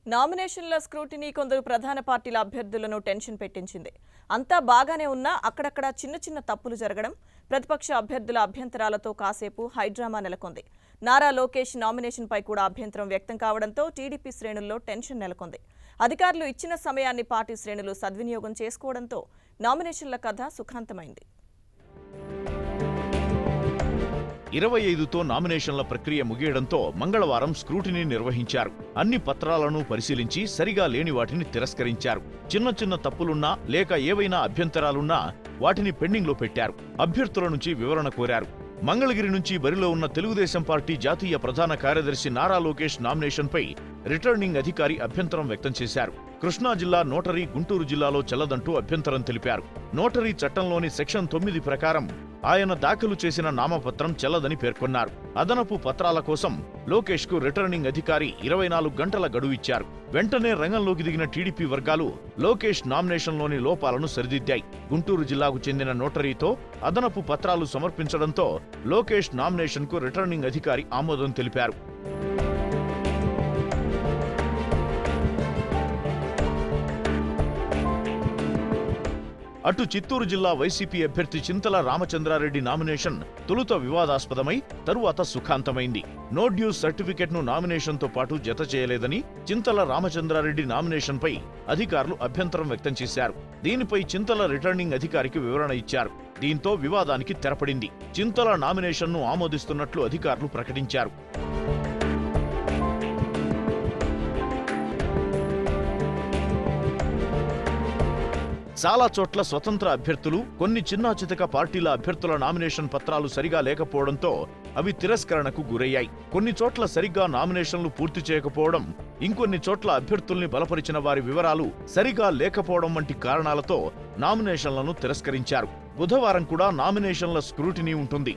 నామినేషన్ల స్క్రూటినీ కొందరు ప్రధాన పార్టీల అభ్యర్థులను టెన్షన్ పెట్టించింది. అంతా బాగానే ఉన్నా అక్కడక్కడ చిన్న చిన్న తప్పులు జరగడం, ప్రతిపక్ష అభ్యర్థుల అభ్యంతరాలతో కాసేపు హైడ్రామా నెలకొంది. నారా లోకేష్ నామినేషన్పై కూడా అభ్యంతరం వ్యక్తం కావడంతో టీడీపీ శ్రేణుల్లో టెన్షన్ నెలకొంది. అధికారులు ఇచ్చిన సమయాన్ని పార్టీ శ్రేణులు సద్వినియోగం చేసుకోవడంతో నామినేషన్ల కథ సుఖాంతమైంది. 25తో నామినేషన్ల ప్రక్రియ ముగియడంతో మంగళవారం స్క్రూటినీ నిర్వహించారు. అన్ని పత్రాలను పరిశీలించి సరిగా లేని వాటిని తిరస్కరించారు. చిన్న చిన్న తప్పులున్నా లేక ఏవైనా అభ్యంతరాలున్నా వాటిని పెండింగ్లో పెట్టారు. అభ్యర్థుల నుంచి వివరణ కోరారు. మంగళగిరి నుంచి బరిలో ఉన్న తెలుగుదేశం పార్టీ జాతీయ ప్రధాన కార్యదర్శి నారా లోకేష్ నామినేషన్పై రిటర్నింగ్ అధికారి అభ్యంతరం వ్యక్తం చేశారు. కృష్ణా జిల్లా నోటరీ గుంటూరు జిల్లాలో చెల్లదంటూ అభ్యంతరం తెలిపారు. నోటరీ చట్టంలోని సెక్షన్ 9 ప్రకారం ఆయన దాఖలు చేసిన నామపత్రం చెల్లదని పేర్కొన్నారు. అదనపు పత్రాల కోసం లోకేష్ కు రిటర్నింగ్ అధికారి 24 గంటల గడువు ఇచ్చారు. వెంటనే రంగంలోకి దిగిన టీడీపీ వర్గాలు లోకేష్ నామినేషన్లోని లోపాలను సరిదిద్దాయి. గుంటూరు జిల్లాకు చెందిన నోటరీతో అదనపు పత్రాలు సమర్పించడంతో లోకేష్ నామినేషన్ కు రిటర్నింగ్ అధికారి ఆమోదం తెలిపారు. అటు చిత్తూరు జిల్లా వైసీపీ అభ్యర్థి చింతల రామచంద్రారెడ్డి నామినేషన్ తొలుత వివాదాస్పదమై తరువాత సుఖాంతమైంది. నో డ్యూస్ సర్టిఫికెట్ను నామినేషన్తో పాటు జత చేయలేదని చింతల రామచంద్రారెడ్డి నామినేషన్పై అధికారులు అభ్యంతరం వ్యక్తం చేశారు. దీనిపై చింతల రిటర్నింగ్ అధికారికి వివరణ ఇచ్చారు. దీంతో వివాదానికి తెరపడింది. చింతల నామినేషన్ను ఆమోదిస్తున్నట్లు అధికారులు ప్రకటించారు. చాలా చోట్ల స్వతంత్ర అభ్యర్థులు, కొన్ని చిన్నా చితక పార్టీల అభ్యర్థుల నామినేషన్ పత్రాలు సరిగా లేకపోవడంతో అవి తిరస్కరణకు గురయ్యాయి. కొన్ని చోట్ల సరిగ్గా నామినేషన్లు పూర్తి చేయకపోవడం, ఇంకొన్ని చోట్ల అభ్యర్థుల్ని బలపరిచిన వారి వివరాలు సరిగా లేకపోవడం వంటి కారణాలతో నామినేషన్లను తిరస్కరించారు. బుధవారం కూడా నామినేషన్ల స్క్రూటినీ ఉంటుంది.